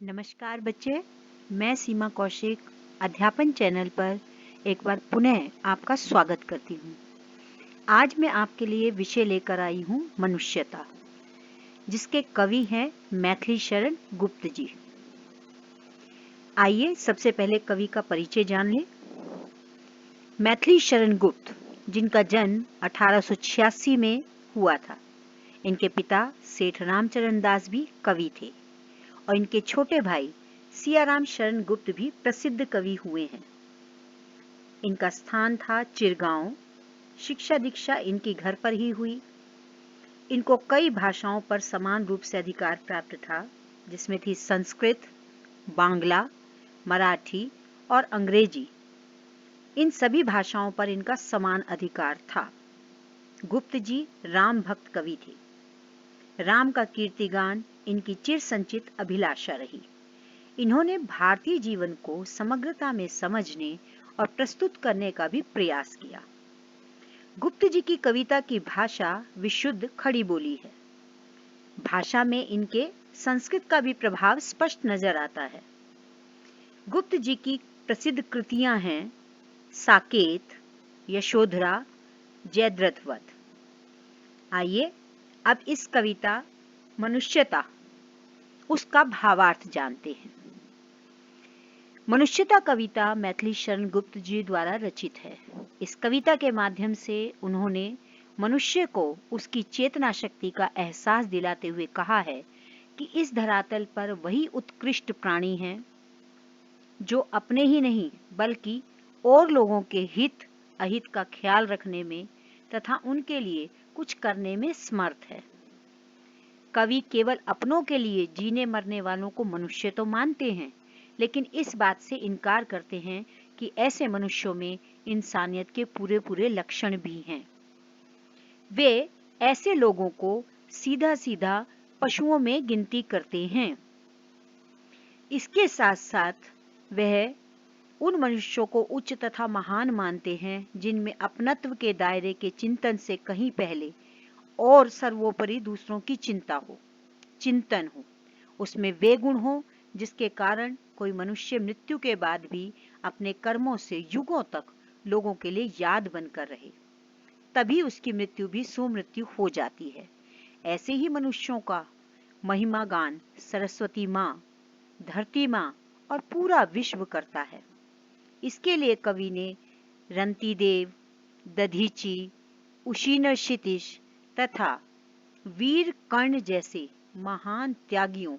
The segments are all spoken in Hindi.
नमस्कार बच्चे, मैं सीमा कौशिक अध्यापन चैनल पर एक बार पुनः आपका स्वागत करती हूँ। आज मैं आपके लिए विषय लेकर आई हूँ मनुष्यता, जिसके कवि हैं मैथिली शरण गुप्त जी। आइए सबसे पहले कवि का परिचय जान लें। मैथिली शरण गुप्त, जिनका जन्म 1886 में हुआ था। इनके पिता सेठ रामचरण दास भी कवि थे और इनके छोटे भाई सियाराम शरण गुप्त भी प्रसिद्ध कवि हुए हैं। इनका स्थान था चिरगांव। शिक्षा दीक्षा इनकी घर पर ही हुई। इनको कई भाषाओं पर समान रूप से अधिकार प्राप्त था, जिसमें थी संस्कृत, बांग्ला, मराठी और अंग्रेजी। इन सभी भाषाओं पर इनका समान अधिकार था। गुप्त जी राम भक्त कवि थे। राम का कीर्तिगान इनकी चिर संचित अभिलाषा रही। इन्होंने भारतीय जीवन को समग्रता में समझने और प्रस्तुत करने का भी प्रयास किया। गुप्त जी की कविता की भाषा विशुद्ध खड़ी बोली है। भाषा में इनके संस्कृत का भी प्रभाव स्पष्ट नजर आता है। गुप्त जी की प्रसिद्ध कृतियां हैं साकेत, यशोधरा, जयद्रथ वध। आइए अब इस कविता मनुष्यता उसका भावार्थ जानते हैं। मनुष्यता कविता मैथिली शरण गुप्त जी द्वारा रचित है। इस कविता के माध्यम से उन्होंने मनुष्य को उसकी चेतना शक्ति का एहसास दिलाते हुए कहा है कि इस धरातल पर वही उत्कृष्ट प्राणी है जो अपने ही नहीं बल्कि और लोगों के हित अहित का ख्याल रखने में तथा उनके लिए कुछ करने में समर्थ है। कवि केवल अपनों के लिए जीने मरने वालों को मनुष्य तो मानते हैं, लेकिन इस बात से इनकार करते हैं कि ऐसे मनुष्यों में इंसानियत के पूरे पूरे लक्षण भी हैं। वे ऐसे लोगों को सीधा सीधा पशुओं में गिनती करते हैं। इसके साथ साथ वह उन मनुष्यों को उच्च तथा महान मानते हैं जिनमें अपनत्व के दायरे के चिंतन से कहीं पहले और सर्वोपरि दूसरों की चिंतन हो। उसमें वे गुण हो जिसके कारण कोई मनुष्य मृत्यु के बाद भी अपने कर्मों से युगों तक लोगों के लिए याद बनकर रहे। तभी उसकी मृत्यु भी सुमृत्यु हो जाती है। ऐसे ही मनुष्यों का महिमा गान सरस्वती माँ, धरती माँ और पूरा विश्व करता है। इसके लिए कवि ने रंतिदेव, दधीची, उशीन क्षितिज तथा वीर कर्ण जैसे महान त्यागियों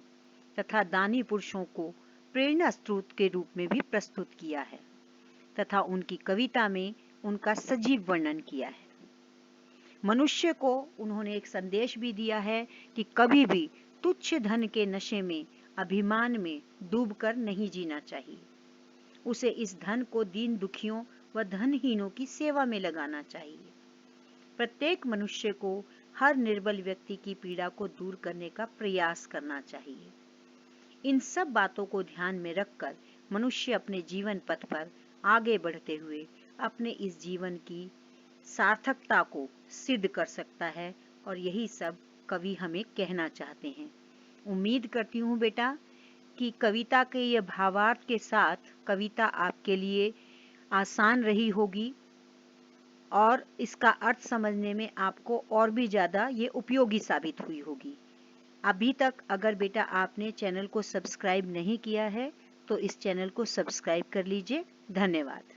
तथा दानी पुरुषों को प्रेरणा स्रोत के रूप में भी प्रस्तुत किया है तथा उनकी कविता में उनका सजीव वर्णन किया है। मनुष्य को उन्होंने एक संदेश भी दिया है कि कभी भी तुच्छ धन के नशे में, अभिमान में डूबकर नहीं जीना चाहिए। उसे इस धन को दीन दुखियों व धनहीनों की सेवा में लगाना चाहिए। प्रत्येक मनुष्य को हर निर्बल व्यक्ति की पीड़ा को दूर करने का प्रयास करना चाहिए। इन सब बातों को ध्यान में रखकर मनुष्य अपने जीवन पथ पर आगे बढ़ते हुए अपने इस जीवन की सार्थकता को सिद्ध कर सकता है और यही सब कवि हमें कहना चाहते हैं। उम्मीद करती हूँ बेटा कि कविता के ये भावार्थ के साथ कविता आपके लिए आसान रही होगी और इसका अर्थ समझने में आपको और भी ज़्यादा ये उपयोगी साबित हुई होगी। अभी तक अगर बेटा आपने चैनल को सब्सक्राइब नहीं किया है तो इस चैनल को सब्सक्राइब कर लीजिए। धन्यवाद।